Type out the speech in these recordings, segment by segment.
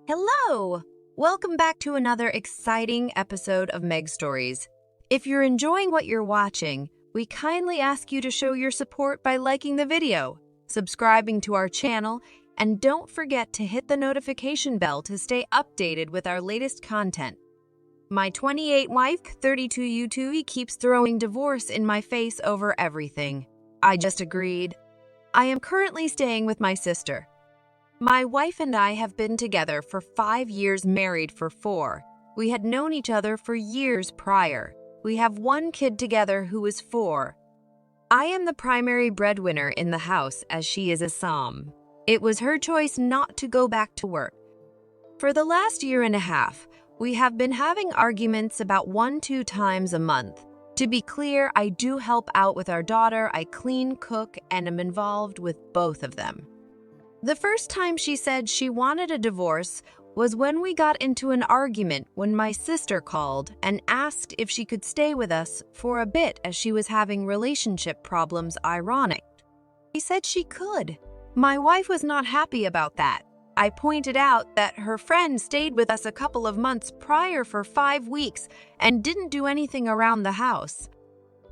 Hello! Welcome back to another exciting episode of MegStories. If you're enjoying what you're watching, we kindly ask you to show your support by liking the video, subscribing to our channel, and don't forget to hit the notification bell to stay updated with our latest content. My 28 wife, 32 YouTube keeps throwing divorce in my face over everything. I just agreed. I am currently staying with my sister. My wife and I have been together for 5 years, married for 4. We had known each other for years prior. We have 1 kid together who is 4. I am the primary breadwinner in the house as she is a Som. It was her choice not to go back to work. For the last year and a half, we have been having arguments about 1-2 times a month. To be clear, I do help out with our daughter. I clean, cook, and am involved with both of them. The first time she said she wanted a divorce was when we got into an argument when my sister called and asked if she could stay with us for a bit as she was having relationship problems. Ironic. She said she could. My wife was not happy about that. I pointed out that her friend stayed with us a couple of months prior for 5 weeks and didn't do anything around the house.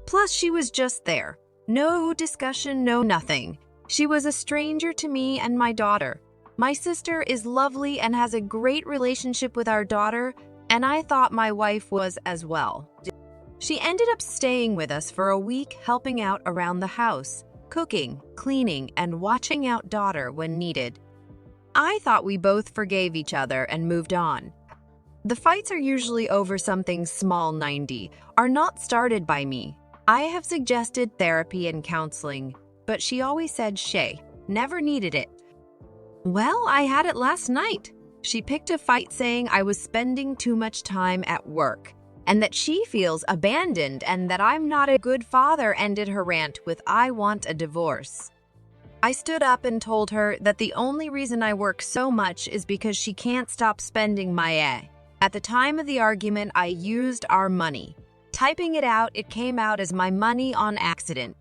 Plus, she was just there. No discussion, no nothing. She was a stranger to me and my daughter. My sister is lovely and has a great relationship with our daughter, and I thought my wife was as well. She ended up staying with us for a week, helping out around the house, cooking, cleaning, and watching out daughter when needed. I thought we both forgave each other and moved on. The fights are usually over something small. 90 are not started by me. I have suggested therapy and counseling, but she always said she never needed it. Well, I had it last night. She picked a fight saying I was spending too much time at work and that she feels abandoned and that I'm not a good father. Ended her rant with I want a divorce. I stood up and told her that the only reason I work so much is because she can't stop spending my A. At the time of the argument, I used our money. Typing it out, it came out as my money on accident.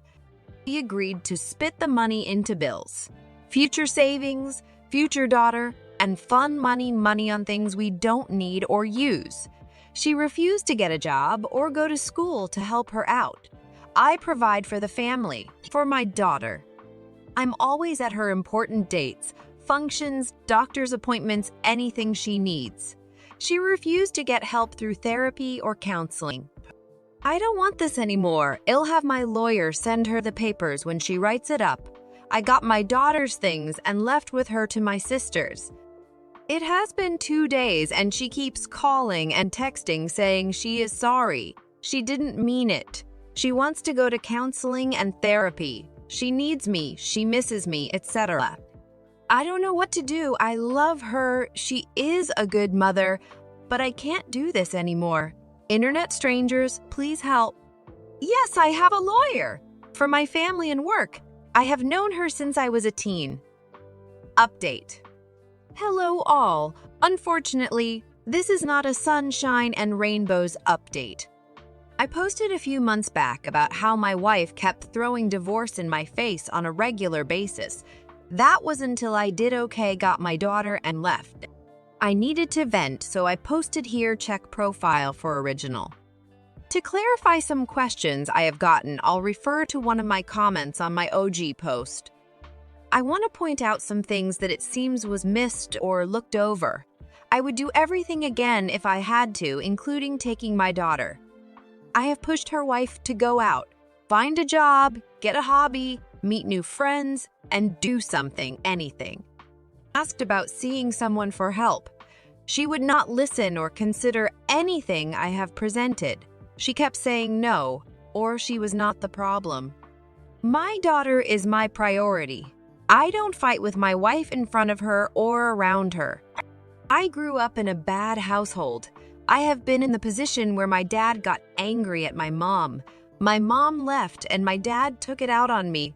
She agreed to split the money into bills, future savings, future daughter, and fun money on things we don't need or use. She refused to get a job or go to school to help her out. I provide for the family, for my daughter. I'm always at her important dates, functions, doctor's appointments, anything she needs. She refused to get help through therapy or counseling. I don't want this anymore. I'll have my lawyer send her the papers when she writes it up. I got my daughter's things and left with her to my sister's. It has been 2 days and she keeps calling and texting saying she is sorry. She didn't mean it. She wants to go to counseling and therapy. She needs me, she misses me, etc. I don't know what to do. I love her. She is a good mother, but I can't do this anymore. Internet strangers, please help. Yes, I have a lawyer. For my family and work. I have known her since I was a teen. Update. Hello all. Unfortunately, this is not a sunshine and rainbows update. I posted a few months back about how my wife kept throwing divorce in my face on a regular basis. That was until I did okay, got my daughter, and left. I needed to vent, so I posted here. Check profile for original. To clarify some questions I have gotten, I'll refer to one of my comments on my OG post. I want to point out some things that it seems was missed or looked over. I would do everything again if I had to, including taking my daughter. I have pushed her wife to go out, find a job, get a hobby, meet new friends, and do something, anything. Asked about seeing someone for help. She would not listen or consider anything I have presented. She kept saying no, or she was not the problem. My daughter is my priority. I don't fight with my wife in front of her or around her. I grew up in a bad household. I have been in the position where my dad got angry at my mom. My mom left and my dad took it out on me.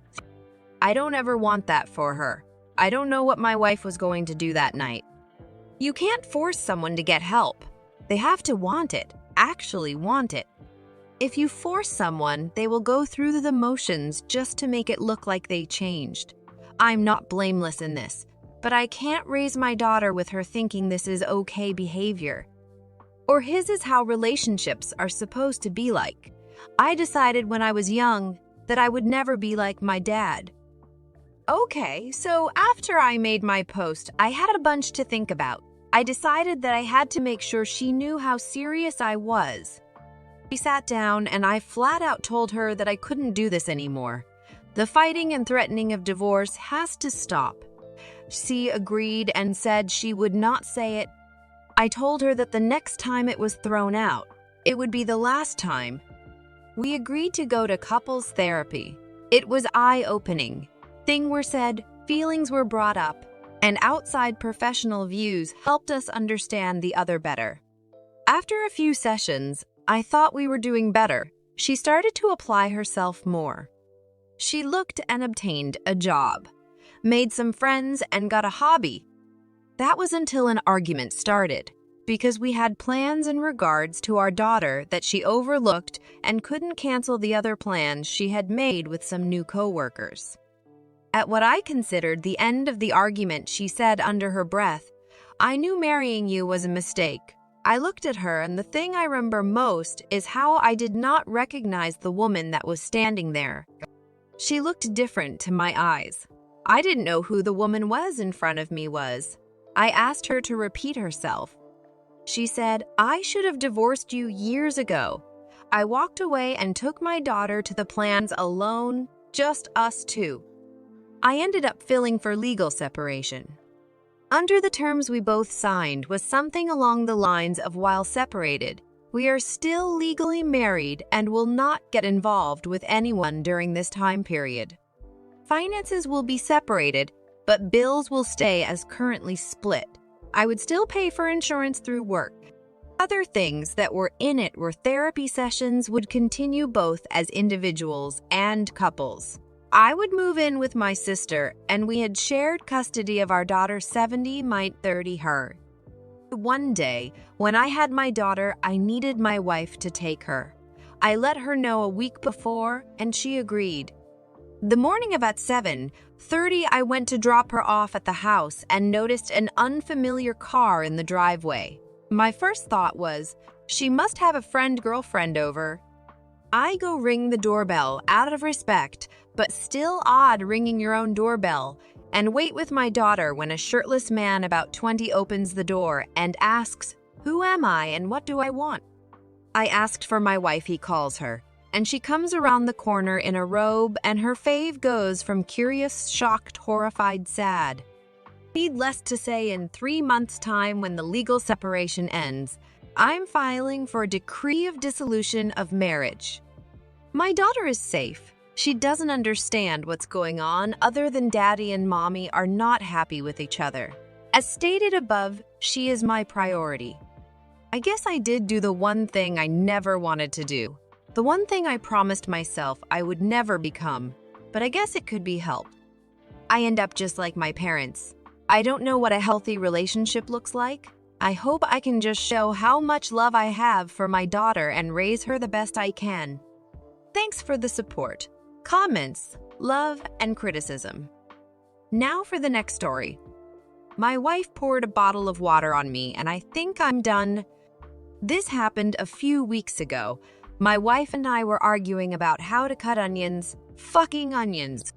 I don't ever want that for her. I don't know what my wife was going to do that night. You can't force someone to get help. They have to want it, actually want it. If you force someone, they will go through the motions just to make it look like they changed. I'm not blameless in this, but I can't raise my daughter with her thinking this is okay behavior. Or his is how relationships are supposed to be like. I decided when I was young that I would never be like my dad. Okay, so after I made my post, I had a bunch to think about. I decided that I had to make sure she knew how serious I was. She sat down and I flat out told her that I couldn't do this anymore. The fighting and threatening of divorce has to stop. She agreed and said she would not say it. I told her that the next time it was thrown out, it would be the last time. We agreed to go to couples therapy. It was eye-opening. Things were said, feelings were brought up, and outside professional views helped us understand the other better. After a few sessions, I thought we were doing better. She started to apply herself more. She looked and obtained a job, made some friends, and got a hobby. That was until an argument started, because we had plans in regards to our daughter that she overlooked and couldn't cancel the other plans she had made with some new coworkers. At what I considered the end of the argument, she said under her breath, "I knew marrying you was a mistake." I looked at her, and the thing I remember most is how I did not recognize the woman that was standing there. She looked different to my eyes. I didn't know who the woman was in front of me was. I asked her to repeat herself. She said, "I should have divorced you years ago." I walked away and took my daughter to the plans alone, just us two. I ended up filing for legal separation. Under the terms we both signed was something along the lines of, while separated, we are still legally married and will not get involved with anyone during this time period. Finances will be separated, but bills will stay as currently split. I would still pay for insurance through work. Other things that were in it were therapy sessions would continue both as individuals and couples. I would move in with my sister, and we had shared custody of our daughter 70, might 30 her. One day, when I had my daughter, I needed my wife to take her. I let her know a week before, and she agreed. The morning of at 7:30, I went to drop her off at the house and noticed an unfamiliar car in the driveway. My first thought was, she must have a girlfriend over. I go ring the doorbell out of respect, but still odd ringing your own doorbell, and wait with my daughter when a shirtless man about 20 opens the door and asks, "Who am I and what do I want?" I asked for my wife, he calls her, and she comes around the corner in a robe, and her fave goes from curious, shocked, horrified, sad. Needless to say, in 3 months' time, when the legal separation ends, I'm filing for a decree of dissolution of marriage. My daughter is safe. She doesn't understand what's going on other than daddy and mommy are not happy with each other. As stated above, she is my priority. I guess I did do the one thing I never wanted to do. The one thing I promised myself I would never become, but I guess it could be helped. I end up just like my parents. I don't know what a healthy relationship looks like. I hope I can just show how much love I have for my daughter and raise her the best I can. Thanks for the support, comments, love, and criticism. Now for the next story. My wife poured a bottle of water on me, and I think I'm done. This happened a few weeks ago. My wife and I were arguing about how to cut onions. Fucking onions.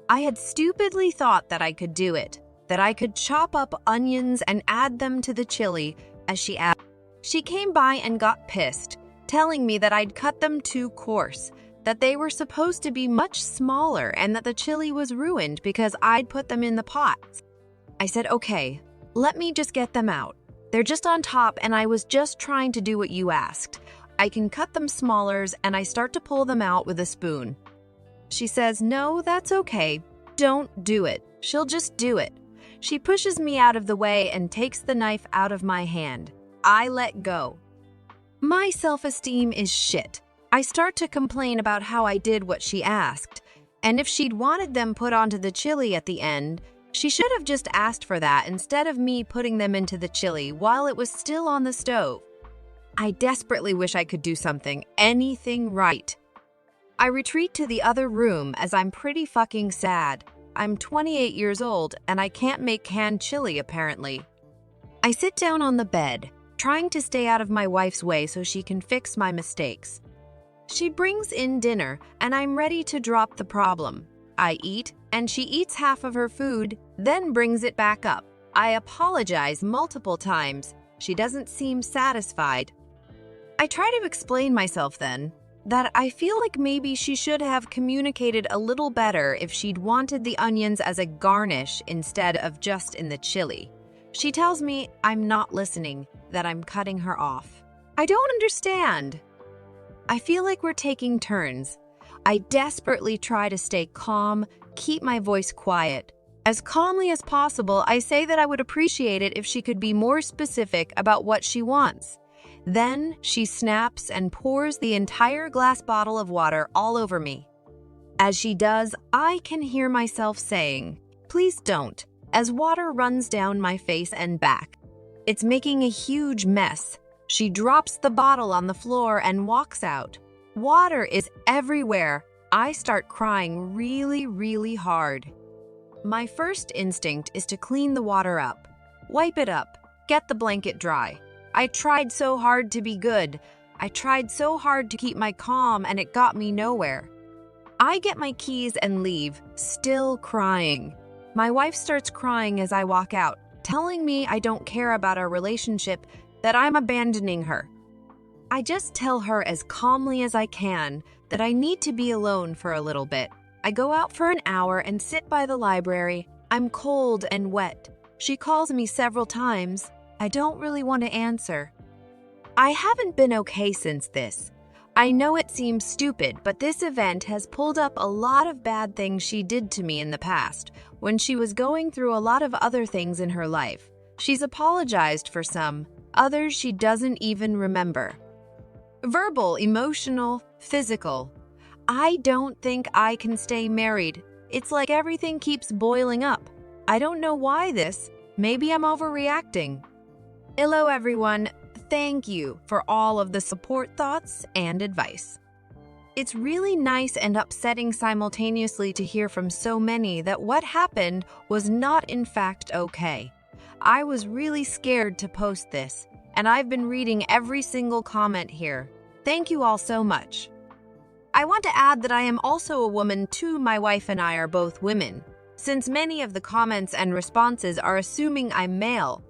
I had stupidly thought that I could do it, that I could chop up onions and add them to the chili, as she asked. She came by and got pissed, telling me that I'd cut them too coarse, that they were supposed to be much smaller, and that the chili was ruined because I'd put them in the pot. I said, "Okay, let me just get them out. They're just on top, and I was just trying to do what you asked. I can cut them smaller," and I start to pull them out with a spoon. She says, "No, that's okay. Don't do it. She'll just do it." She pushes me out of the way and takes the knife out of my hand. I let go. My self-esteem is shit. I start to complain about how I did what she asked, and if she'd wanted them put onto the chili at the end, she should have just asked for that instead of me putting them into the chili while it was still on the stove. I desperately wish I could do something, anything right. I retreat to the other room as I'm pretty fucking sad. I'm 28 years old and I can't make canned chili apparently. I sit down on the bed, trying to stay out of my wife's way so she can fix my mistakes. She brings in dinner and I'm ready to drop the problem. I eat and she eats half of her food, then brings it back up. I apologize multiple times. She doesn't seem satisfied. I try to explain myself then, that I feel like maybe she should have communicated a little better if she'd wanted the onions as a garnish instead of just in the chili. She tells me I'm not listening, that I'm cutting her off. I don't understand. I feel like we're taking turns. I desperately try to stay calm, keep my voice quiet. As calmly as possible, I say that I would appreciate it if she could be more specific about what she wants. Then she snaps and pours the entire glass bottle of water all over me. As she does, I can hear myself saying, "Please don't," as water runs down my face and back. It's making a huge mess. She drops the bottle on the floor and walks out. Water is everywhere. I start crying really hard. My first instinct is to clean the water up, wipe it up, get the blanket dry. I tried so hard to be good. I tried so hard to keep my calm, and it got me nowhere. I get my keys and leave, still crying. My wife starts crying as I walk out, telling me I don't care about our relationship, that I'm abandoning her. I just tell her as calmly as I can that I need to be alone for a little bit. I go out for an hour and sit by the library. I'm cold and wet. She calls me several times. I don't really want to answer. I haven't been okay since this. I know it seems stupid, but this event has pulled up a lot of bad things she did to me in the past, when she was going through a lot of other things in her life. She's apologized for some, others she doesn't even remember. Verbal, emotional, physical. I don't think I can stay married. It's like everything keeps boiling up. I don't know why this. Maybe I'm overreacting. Hello everyone. Thank you for all of the support, thoughts, and advice. It's really nice and upsetting simultaneously to hear from so many that what happened was not in fact okay. I was really scared to post this, and I've been reading every single comment here. Thank you all so much. I want to add that I am also a woman too. My wife and I are both women, since many of the comments and responses are assuming I'm male.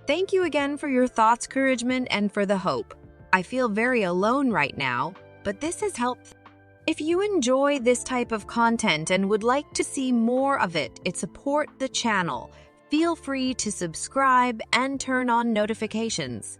Thank you again for your thoughts, encouragement, and for the hope. I feel very alone right now, but this has helped. If you enjoy this type of content and would like to see more of it, support the channel. Feel free to subscribe and turn on notifications.